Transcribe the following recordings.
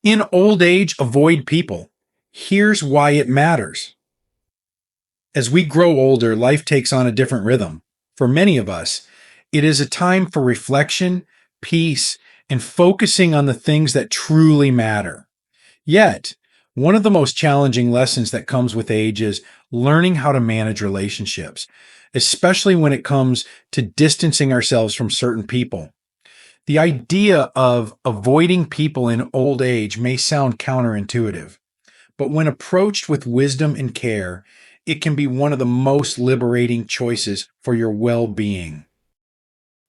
In old age, avoid people. Here's why it matters. As we grow older, life takes on a different rhythm. For many of us, it is a time for reflection, peace, and focusing on the things that truly matter. Yet, one of the most challenging lessons that comes with age is learning how to manage relationships, especially when it comes to distancing ourselves from certain people. The idea of avoiding people in old age may sound counterintuitive, but when approached with wisdom and care, it can be one of the most liberating choices for your well-being.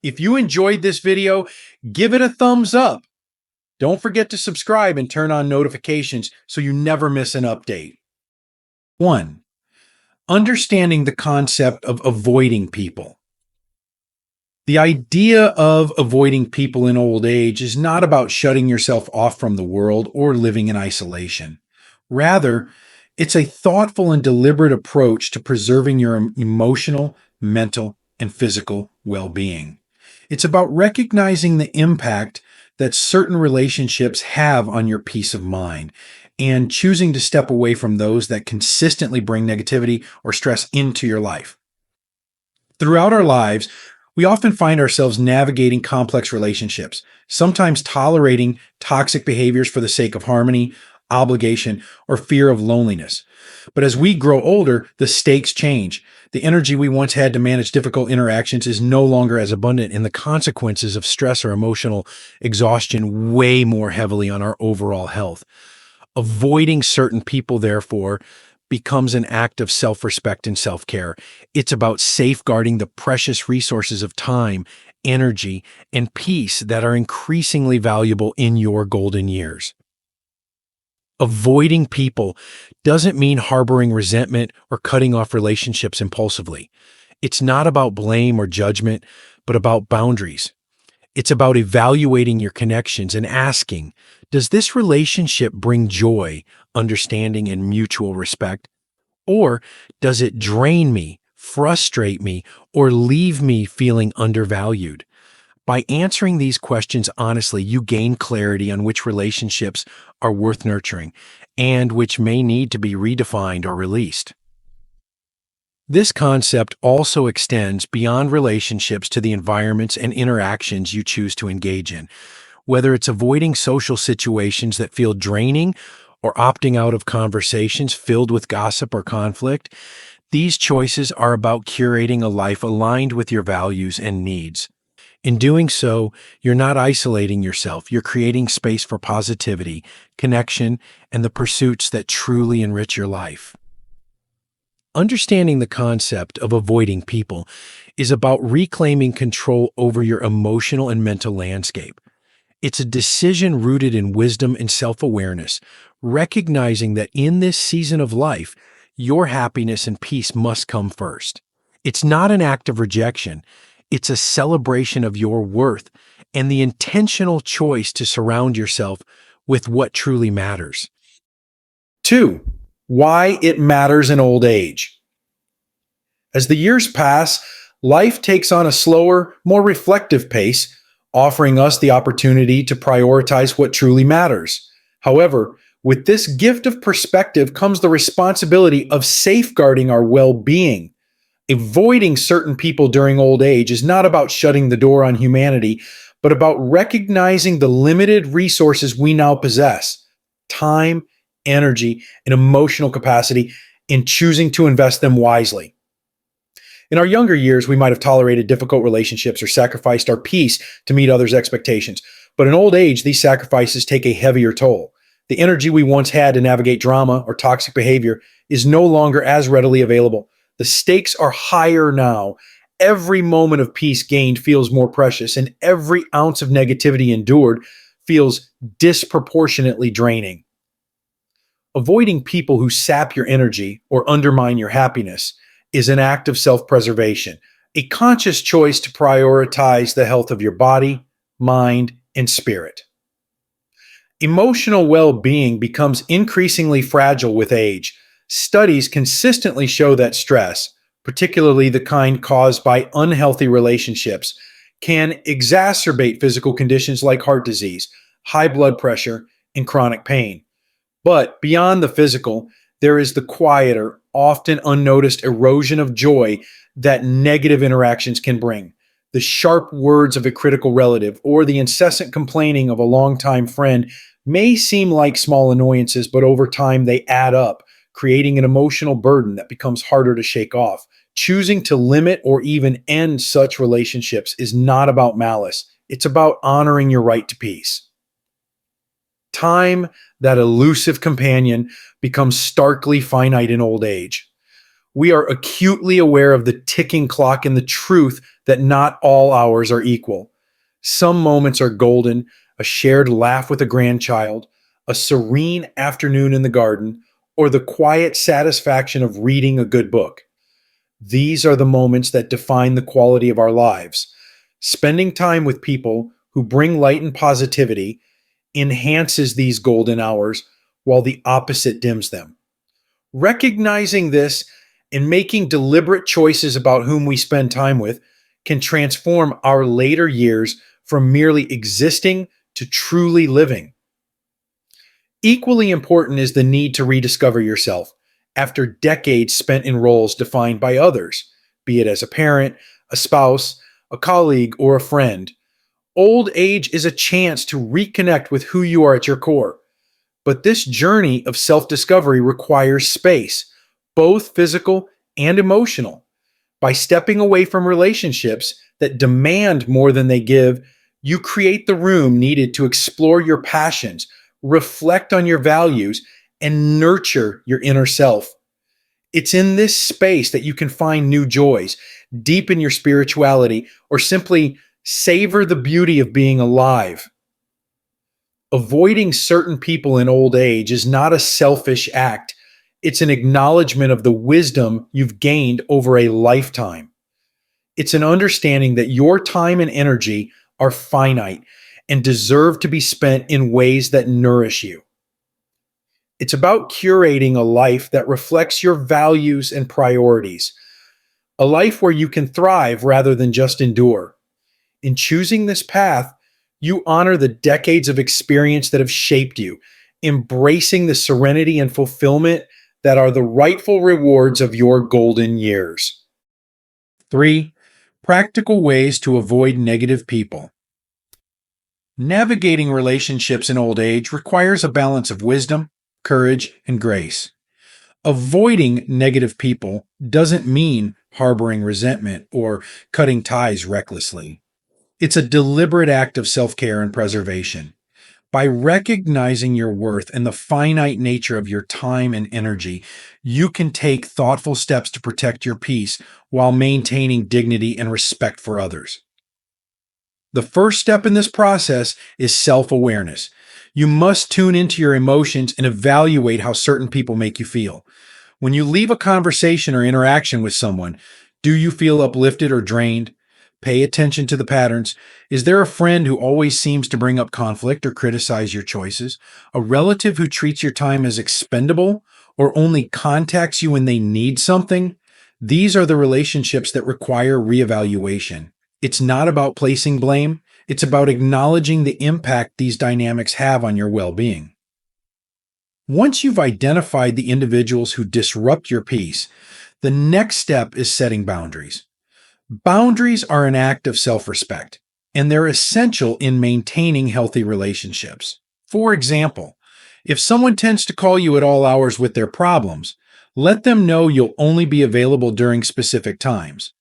If you enjoyed this video, give it a thumbs up. Don't forget to subscribe and turn on notifications so you never miss an update. 1. Understanding the concept of avoiding people. The idea of avoiding people in old age is not about shutting yourself off from the world or living in isolation. Rather, it's a thoughtful and deliberate approach to preserving your emotional, mental, and physical well-being. It's about recognizing the impact that certain relationships have on your peace of mind and choosing to step away from those that consistently bring negativity or stress into your life. Throughout our lives, we often find ourselves navigating complex relationships, sometimes tolerating toxic behaviors for the sake of harmony, obligation, or fear of loneliness. But as we grow older, the stakes change. The energy we once had to manage difficult interactions is no longer as abundant, and the consequences of stress or emotional exhaustion weigh more heavily on our overall health. Avoiding certain people, therefore, becomes an act of self-respect and self-care. It's about safeguarding the precious resources of time, energy, and peace that are increasingly valuable in your golden years. Avoiding people doesn't mean harboring resentment or cutting off relationships impulsively. It's not about blame or judgment, but about boundaries. It's about evaluating your connections and asking, does this relationship bring joy, understanding, and mutual respect? Or does it drain me, frustrate me, or leave me feeling undervalued? By answering these questions honestly, you gain clarity on which relationships are worth nurturing and which may need to be redefined or released. This concept also extends beyond relationships to the environments and interactions you choose to engage in. Whether it's avoiding social situations that feel draining or opting out of conversations filled with gossip or conflict, these choices are about curating a life aligned with your values and needs. In doing so, you're not isolating yourself. You're creating space for positivity, connection, and the pursuits that truly enrich your life. Understanding the concept of avoiding people is about reclaiming control over your emotional and mental landscape. It's a decision rooted in wisdom and self-awareness, recognizing that in this season of life, your happiness and peace must come first. It's not an act of rejection. It's a celebration of your worth and the intentional choice to surround yourself with what truly matters. 2. Why it matters in old age. As the years pass, life takes on a slower, more reflective pace, offering us the opportunity to prioritize what truly matters. However, with this gift of perspective comes the responsibility of safeguarding our well-being. Avoiding certain people during old age is not about shutting the door on humanity, but about recognizing the limited resources we now possess, time, energy, and emotional capacity, in choosing to invest them wisely. In our younger years, we might have tolerated difficult relationships or sacrificed our peace to meet others' expectations. But in old age, these sacrifices take a heavier toll. The energy we once had to navigate drama or toxic behavior is no longer as readily available. The stakes are higher now. Every moment of peace gained feels more precious, and every ounce of negativity endured feels disproportionately draining. Avoiding people who sap your energy or undermine your happiness is an act of self-preservation, a conscious choice to prioritize the health of your body, mind, and spirit. Emotional well-being becomes increasingly fragile with age. Studies consistently show that stress, particularly the kind caused by unhealthy relationships, can exacerbate physical conditions like heart disease, high blood pressure, and chronic pain. But beyond the physical, there is the quieter, often unnoticed erosion of joy that negative interactions can bring. The sharp words of a critical relative or the incessant complaining of a longtime friend may seem like small annoyances, but over time they add up, creating an emotional burden that becomes harder to shake off. Choosing to limit or even end such relationships is not about malice, it's about honoring your right to peace. Time, that elusive companion, becomes starkly finite in old age. We are acutely aware of the ticking clock and the truth that not all hours are equal. Some moments are golden, a shared laugh with a grandchild, a serene afternoon in the garden, or the quiet satisfaction of reading a good book. These are the moments that define the quality of our lives. Spending time with people who bring light and positivity enhances these golden hours while the opposite dims them. Recognizing this and making deliberate choices about whom we spend time with can transform our later years from merely existing to truly living. Equally important is the need to rediscover yourself after decades spent in roles defined by others, be it as a parent, a spouse, a colleague, or a friend. Old age is a chance to reconnect with who you are at your core. But this journey of self discovery requires space, both physical and emotional. By stepping away from relationships that demand more than they give, you create the room needed to explore your passions, reflect on your values, and nurture your inner self. It's in this space that you can find new joys, deepen your spirituality, or simply savor the beauty of being alive. Avoiding certain people in old age is not a selfish act. It's an acknowledgement of the wisdom you've gained over a lifetime. It's an understanding that your time and energy are finite and deserve to be spent in ways that nourish you. It's about curating a life that reflects your values and priorities, a life where you can thrive rather than just endure. In choosing this path, you honor the decades of experience that have shaped you, embracing the serenity and fulfillment that are the rightful rewards of your golden years. 3. Practical ways to avoid negative people. Navigating relationships in old age requires a balance of wisdom, courage, and grace. Avoiding negative people doesn't mean harboring resentment or cutting ties recklessly. It's a deliberate act of self-care and preservation. By recognizing your worth and the finite nature of your time and energy, you can take thoughtful steps to protect your peace while maintaining dignity and respect for others. The first step in this process is self-awareness. You must tune into your emotions and evaluate how certain people make you feel. When you leave a conversation or interaction with someone, do you feel uplifted or drained? Pay attention to the patterns. Is there a friend who always seems to bring up conflict or criticize your choices? A relative who treats your time as expendable or only contacts you when they need something? These are the relationships that require reevaluation. It's not about placing blame, it's about acknowledging the impact these dynamics have on your well-being. Once you've identified the individuals who disrupt your peace, the next step is setting boundaries. Boundaries are an act of self-respect, and they're essential in maintaining healthy relationships. For example, if someone tends to call you at all hours with their problems, let them know you'll only be available during specific times.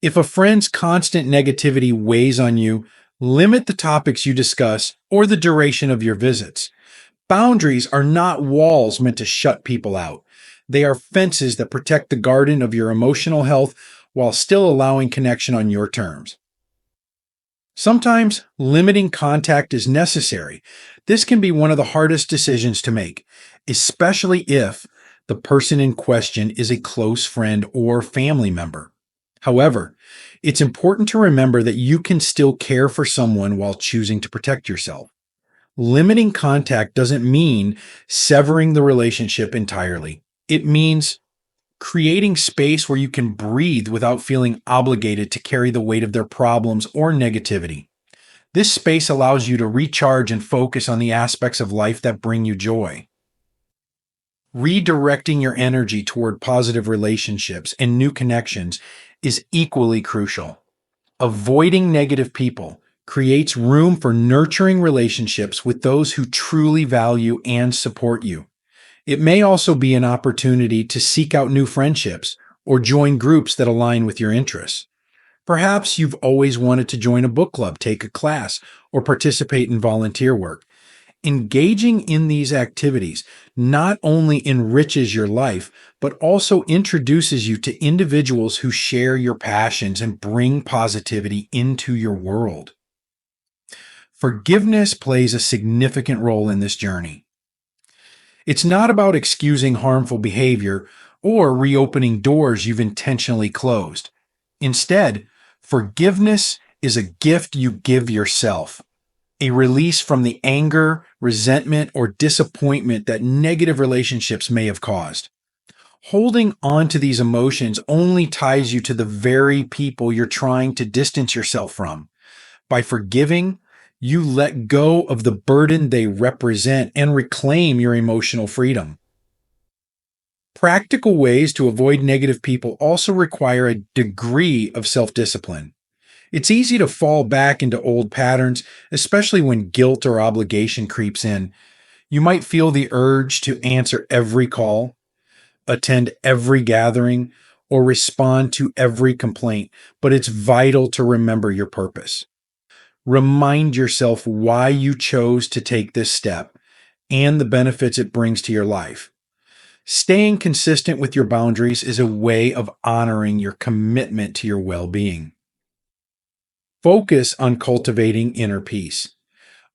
If a friend's constant negativity weighs on you, limit the topics you discuss or the duration of your visits. Boundaries are not walls meant to shut people out. They are fences that protect the garden of your emotional health while still allowing connection on your terms. Sometimes limiting contact is necessary. This can be one of the hardest decisions to make, especially if the person in question is a close friend or family member. However, it's important to remember that you can still care for someone while choosing to protect yourself. Limiting contact doesn't mean severing the relationship entirely. It means creating space where you can breathe without feeling obligated to carry the weight of their problems or negativity. This space allows you to recharge and focus on the aspects of life that bring you joy. Redirecting your energy toward positive relationships and new connections is equally crucial. Avoiding negative people creates room for nurturing relationships with those who truly value and support you. It may also be an opportunity to seek out new friendships or join groups that align with your interests. Perhaps you've always wanted to join a book club, take a class, or participate in volunteer work. Engaging in these activities not only enriches your life, but also introduces you to individuals who share your passions and bring positivity into your world. Forgiveness plays a significant role in this journey. It's not about excusing harmful behavior or reopening doors you've intentionally closed. Instead, forgiveness is a gift you give yourself, a release from the anger, resentment, or disappointment that negative relationships may have caused. Holding on to these emotions only ties you to the very people you're trying to distance yourself from. By forgiving, you let go of the burden they represent and reclaim your emotional freedom. Practical ways to avoid negative people also require a degree of self-discipline. It's easy to fall back into old patterns, especially when guilt or obligation creeps in. You might feel the urge to answer every call, attend every gathering, or respond to every complaint, but it's vital to remember your purpose. Remind yourself why you chose to take this step and the benefits it brings to your life. Staying consistent with your boundaries is a way of honoring your commitment to your well-being. Focus on cultivating inner peace.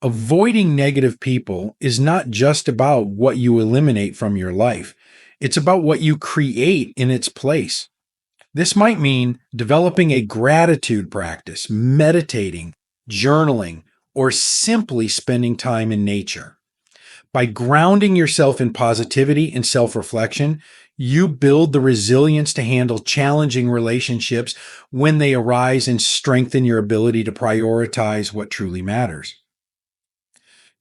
Avoiding negative people is not just about what you eliminate from your life. It's about what you create in its place. This might mean developing a gratitude practice, meditating, journaling, or simply spending time in nature. By grounding yourself in positivity and self-reflection, you build the resilience to handle challenging relationships when they arise and strengthen your ability to prioritize what truly matters.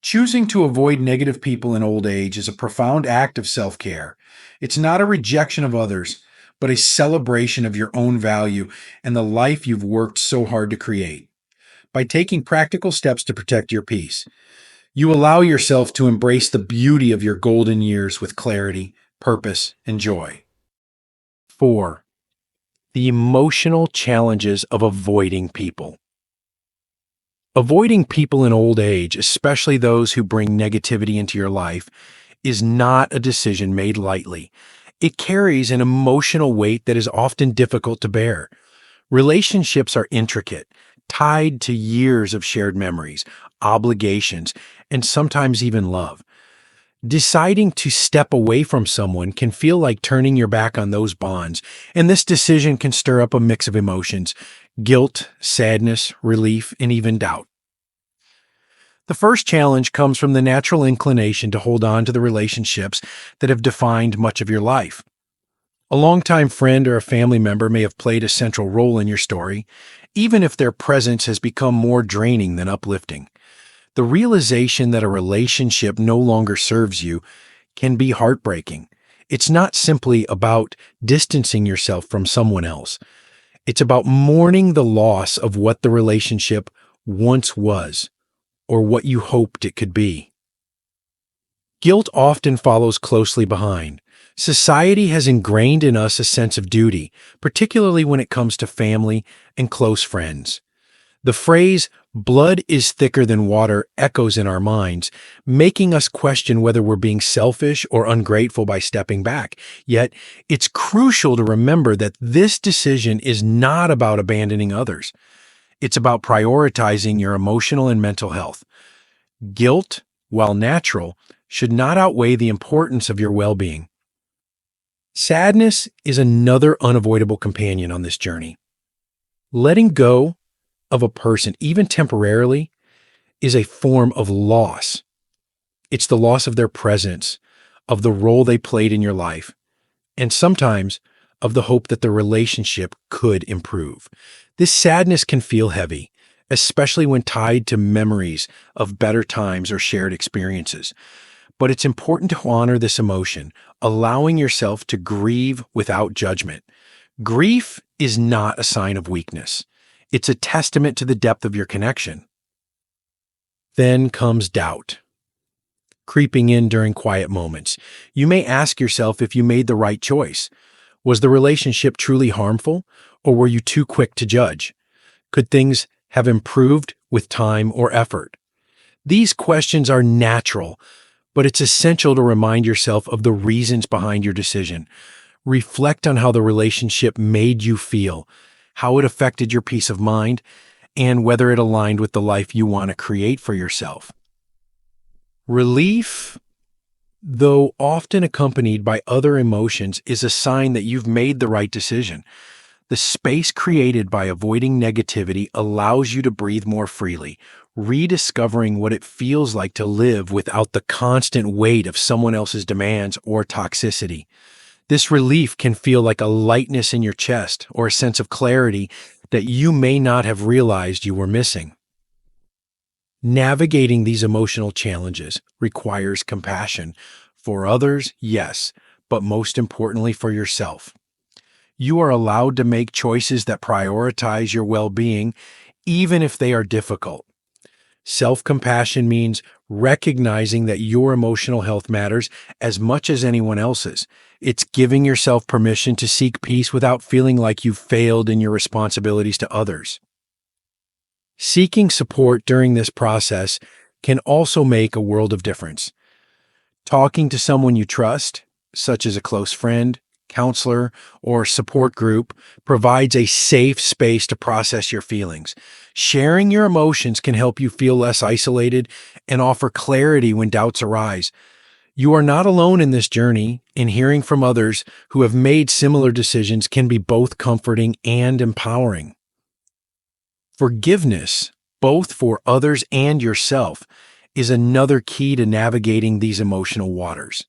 Choosing to avoid negative people in old age is a profound act of self-care. It's not a rejection of others, but a celebration of your own value and the life you've worked so hard to create. By taking practical steps to protect your peace, you allow yourself to embrace the beauty of your golden years with clarity, purpose, and joy. 4. The emotional challenges of avoiding people. Avoiding people in old age, especially those who bring negativity into your life, is not a decision made lightly. It carries an emotional weight that is often difficult to bear. Relationships are intricate, tied to years of shared memories, obligations, and sometimes even love. Deciding to step away from someone can feel like turning your back on those bonds, and this decision can stir up a mix of emotions: guilt, sadness, relief, and even doubt. The first challenge comes from the natural inclination to hold on to the relationships that have defined much of your life. A longtime friend or a family member may have played a central role in your story, even if their presence has become more draining than uplifting. The realization that a relationship no longer serves you can be heartbreaking. It's not simply about distancing yourself from someone else. It's about mourning the loss of what the relationship once was, or what you hoped it could be. Guilt often follows closely behind. Society has ingrained in us a sense of duty, particularly when it comes to family and close friends. The phrase, "blood is thicker than water," echoes in our minds, making us question whether we're being selfish or ungrateful by stepping back. Yet, it's crucial to remember that this decision is not about abandoning others. It's about prioritizing your emotional and mental health. Guilt, while natural, should not outweigh the importance of your well-being. Sadness is another unavoidable companion on this journey. Letting go of a person, even temporarily, is a form of loss. It's the loss of their presence, of the role they played in your life, and sometimes of the hope that the relationship could improve. This sadness can feel heavy, especially when tied to memories of better times or shared experiences. But it's important to honor this emotion, allowing yourself to grieve without judgment. Grief is not a sign of weakness. It's a testament to the depth of your connection. Then comes doubt, creeping in during quiet moments. You may ask yourself if you made the right choice. Was the relationship truly harmful, or were you too quick to judge? Could things have improved with time or effort? These questions are natural, but it's essential to remind yourself of the reasons behind your decision. Reflect on how the relationship made you feel, how it affected your peace of mind, and whether it aligned with the life you want to create for yourself. Relief, though often accompanied by other emotions, is a sign that you've made the right decision. The space created by avoiding negativity allows you to breathe more freely, rediscovering what it feels like to live without the constant weight of someone else's demands or toxicity. This relief can feel like a lightness in your chest or a sense of clarity that you may not have realized you were missing. Navigating these emotional challenges requires compassion for others, yes, but most importantly for yourself. You are allowed to make choices that prioritize your well-being, even if they are difficult. Self-compassion means recognizing that your emotional health matters as much as anyone else's. It's giving yourself permission to seek peace without feeling like you've failed in your responsibilities to others. Seeking support during this process can also make a world of difference. Talking to someone you trust, such as a close friend, counselor, or support group, provides a safe space to process your feelings. Sharing your emotions can help you feel less isolated and offer clarity when doubts arise. You are not alone in this journey, and hearing from others who have made similar decisions can be both comforting and empowering. Forgiveness, both for others and yourself, is another key to navigating these emotional waters.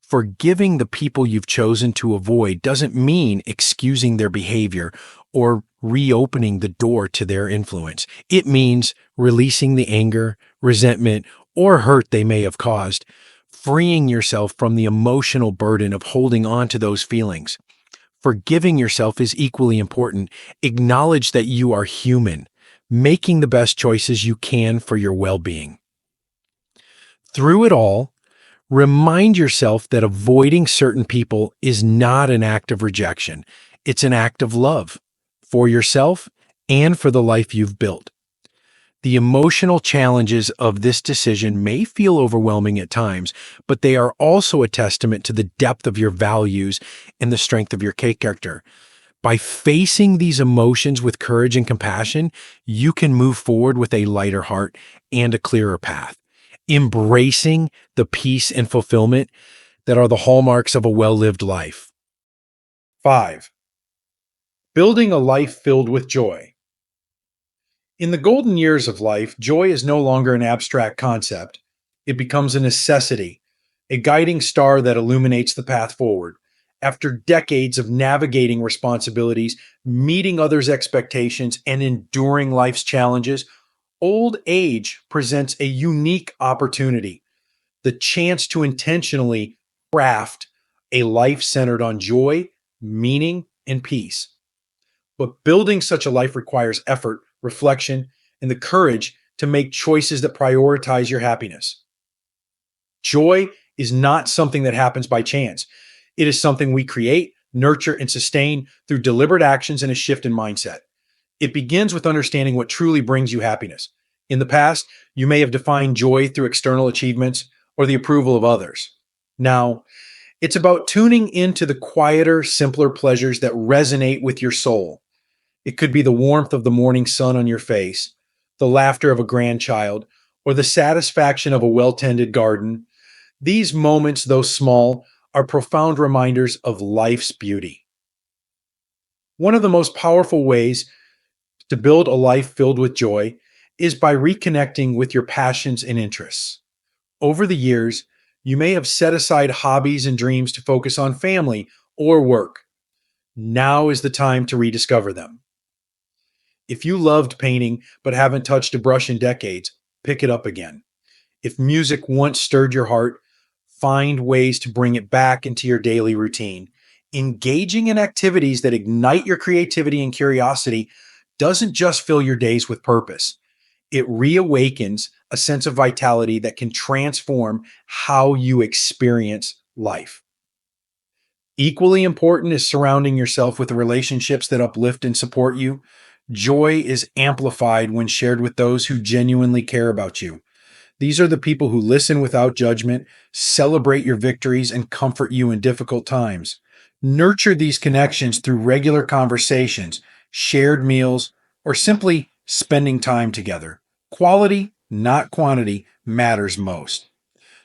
Forgiving the people you've chosen to avoid doesn't mean excusing their behavior or reopening the door to their influence. It means releasing the anger, resentment, or hurt they may have caused, freeing yourself from the emotional burden of holding on to those feelings. Forgiving yourself is equally important. Acknowledge that you are human, making the best choices you can for your well-being. Through it all, remind yourself that avoiding certain people is not an act of rejection. It's an act of love for yourself and for the life you've built. The emotional challenges of this decision may feel overwhelming at times, but they are also a testament to the depth of your values and the strength of your character. By facing these emotions with courage and compassion, you can move forward with a lighter heart and a clearer path, embracing the peace and fulfillment that are the hallmarks of a well-lived life. 5. Building a life filled with joy. In the golden years of life, joy is no longer an abstract concept. It becomes a necessity, a guiding star that illuminates the path forward. After decades of navigating responsibilities, meeting others' expectations, and enduring life's challenges, old age presents a unique opportunity, the chance to intentionally craft a life centered on joy, meaning, and peace. But building such a life requires effort, reflection, and the courage to make choices that prioritize your happiness. Joy is not something that happens by chance. It is something we create, nurture, and sustain through deliberate actions and a shift in mindset. It begins with understanding what truly brings you happiness. In the past, you may have defined joy through external achievements or the approval of others. Now, it's about tuning into the quieter, simpler pleasures that resonate with your soul. It could be the warmth of the morning sun on your face, the laughter of a grandchild, or the satisfaction of a well-tended garden. These moments, though small, are profound reminders of life's beauty. One of the most powerful ways to build a life filled with joy is by reconnecting with your passions and interests. Over the years, you may have set aside hobbies and dreams to focus on family or work. Now is the time to rediscover them. If you loved painting but haven't touched a brush in decades, pick it up again. If music once stirred your heart, find ways to bring it back into your daily routine. Engaging in activities that ignite your creativity and curiosity doesn't just fill your days with purpose. It reawakens a sense of vitality that can transform how you experience life. Equally important is surrounding yourself with relationships that uplift and support you. Joy is amplified when shared with those who genuinely care about you. These are the people who listen without judgment, celebrate your victories, and comfort you in difficult times. Nurture these connections through regular conversations, shared meals, or simply spending time together. Quality, not quantity, matters most.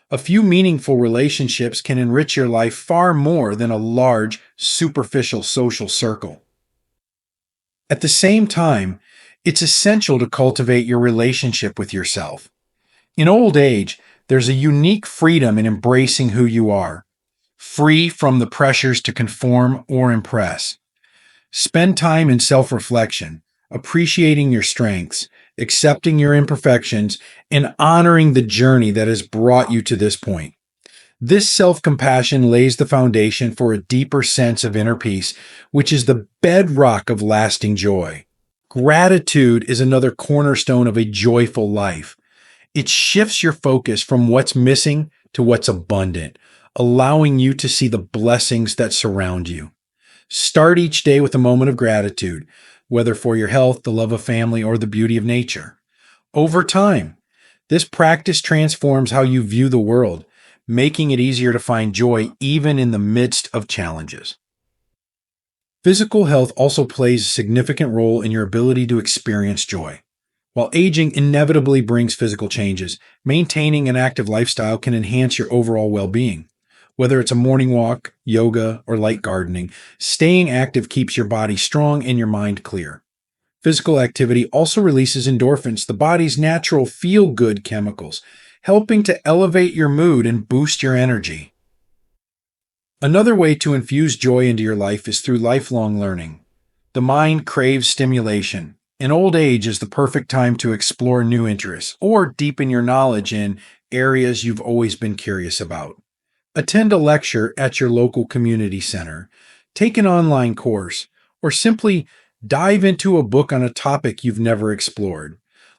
A few meaningful relationships can enrich your life far more than a large, superficial social circle. At the same time, it's essential to cultivate your relationship with yourself. In old age, there's a unique freedom in embracing who you are, free from the pressures to conform or impress. Spend time in self reflection, appreciating your strengths, accepting your imperfections, and honoring the journey that has brought you to this point. This self compassion lays the foundation for a deeper sense of inner peace, which is the bedrock of lasting joy. Gratitude is another cornerstone of a joyful life. It shifts your focus from what's missing to what's abundant, allowing you to see the blessings that surround you. Start each day with a moment of gratitude, whether for your health, the love of family, or the beauty of nature. Over time, this practice transforms how you view the world, making it easier to find joy even in the midst of challenges. Physical health also plays a significant role in your ability to experience joy. While aging inevitably brings physical changes, maintaining an active lifestyle can enhance your overall well being. Whether it's a morning walk, yoga, or light gardening, staying active keeps your body strong and your mind clear. Physical activity also releases endorphins, the body's natural feel good chemicals, helping to elevate your mood and boost your energy. Another way to infuse joy into your life is through lifelong learning. The mind craves stimulation, and old age is the perfect time to explore new interests or deepen your knowledge in areas you've always been curious about. Attend a lecture at your local community center, take an online course, or simply dive into a book on a topic you've never explored.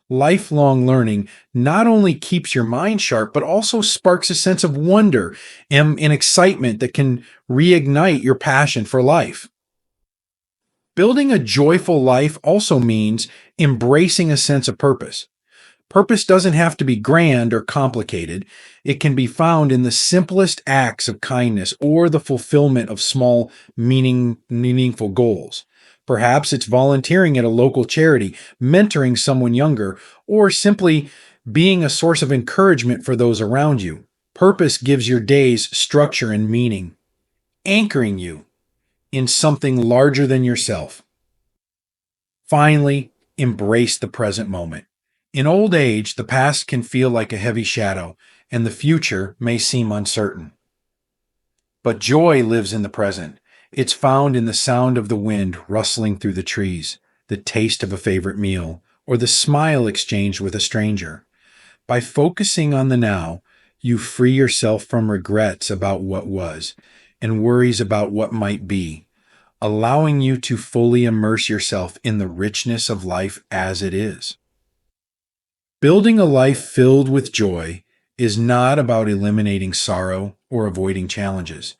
Lifelong learning not only keeps your mind sharp, but also sparks a sense of wonder and excitement that can reignite your passion for life. Building a joyful life also means embracing a sense of purpose. Purpose doesn't have to be grand or complicated. It can be found in the simplest acts of kindness or the fulfillment of small, meaningful goals. Perhaps it's volunteering at a local charity, mentoring someone younger, or simply being a source of encouragement for those around you. Purpose gives your days structure and meaning, anchoring you in something larger than yourself. Finally, embrace the present moment. In old age, the past can feel like a heavy shadow, and the future may seem uncertain. But joy lives in the present. It's found in the sound of the wind rustling through the trees, the taste of a favorite meal, or the smile exchanged with a stranger. By focusing on the now, you free yourself from regrets about what was and worries about what might be, allowing you to fully immerse yourself in the richness of life as it is. Building a life filled with joy is not about eliminating sorrow or avoiding challenges.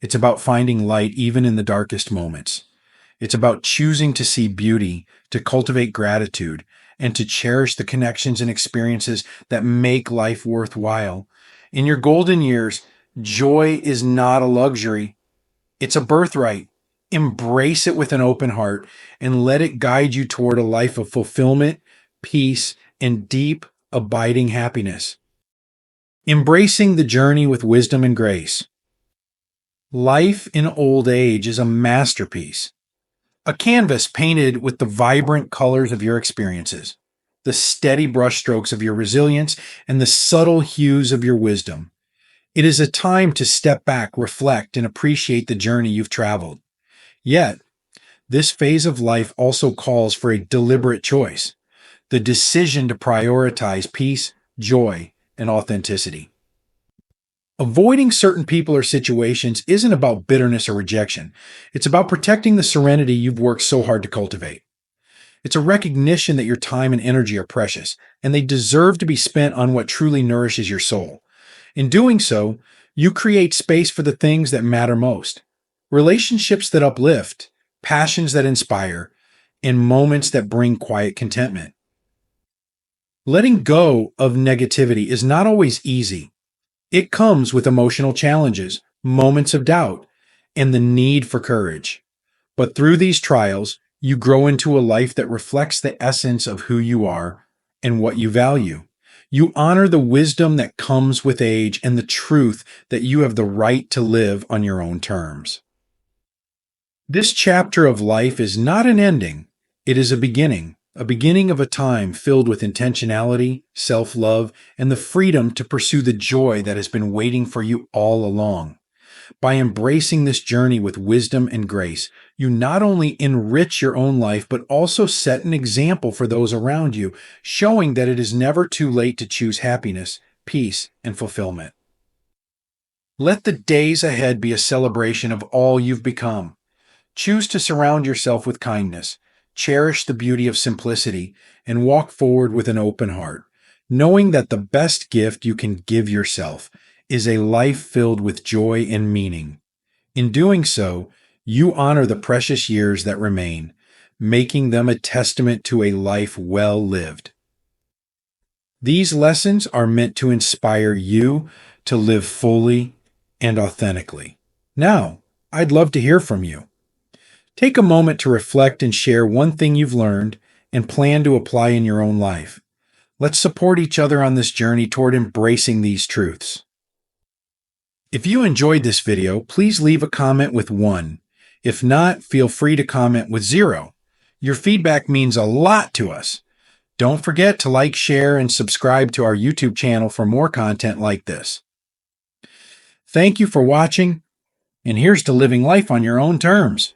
It's about finding light even in the darkest moments. It's about choosing to see beauty, to cultivate gratitude, and to cherish the connections and experiences that make life worthwhile. In your golden years, joy is not a luxury, it's a birthright. Embrace it with an open heart and let it guide you toward a life of fulfillment, peace, and deep, abiding happiness. Embracing the journey with wisdom and grace. Life in old age is a masterpiece, a canvas painted with the vibrant colors of your experiences, the steady brushstrokes of your resilience, and the subtle hues of your wisdom. It is a time to step back, reflect, and appreciate the journey you've traveled. Yet, This phase of life also calls for a deliberate choice, the decision to prioritize peace, joy, and authenticity. Avoiding certain people or situations isn't about bitterness or rejection. It's about protecting the serenity you've worked so hard to cultivate. It's a recognition that your time and energy are precious, and they deserve to be spent on what truly nourishes your soul. In doing so, you create space for the things that matter most, relationships that uplift, passions that inspire, and moments that bring quiet contentment. Letting go of negativity is not always easy. It comes with emotional challenges, moments of doubt, and the need for courage. But through these trials, you grow into a life that reflects the essence of who you are and what you value. You honor the wisdom that comes with age and the truth that you have the right to live on your own terms. This chapter of life is not an ending, it is a beginning of a time filled with intentionality, self-love, and the freedom to pursue the joy that has been waiting for you all along. By embracing this journey with wisdom and grace, you not only enrich your own life, but also set an example for those around you, showing that it is never too late to choose happiness, peace, and fulfillment. Let the days ahead be a celebration of all you've become. Choose to surround yourself with kindness, cherish the beauty of simplicity, and walk forward with an open heart, knowing that the best gift you can give yourself is a life filled with joy and meaning. In doing so, you honor the precious years that remain, making them a testament to a life well lived. These lessons are meant to inspire you to live fully and authentically. Now, I'd love to hear from you. Take a moment to reflect and share one thing you've learned and plan to apply in your own life. Let's support each other on this journey toward embracing these truths. If you enjoyed this video, please leave a comment with 1. If not, feel free to comment with 0. Your feedback means a lot to us. Don't forget to like, share, and subscribe to our YouTube channel for more content like this. Thank you for watching, and here's to living life on your own terms.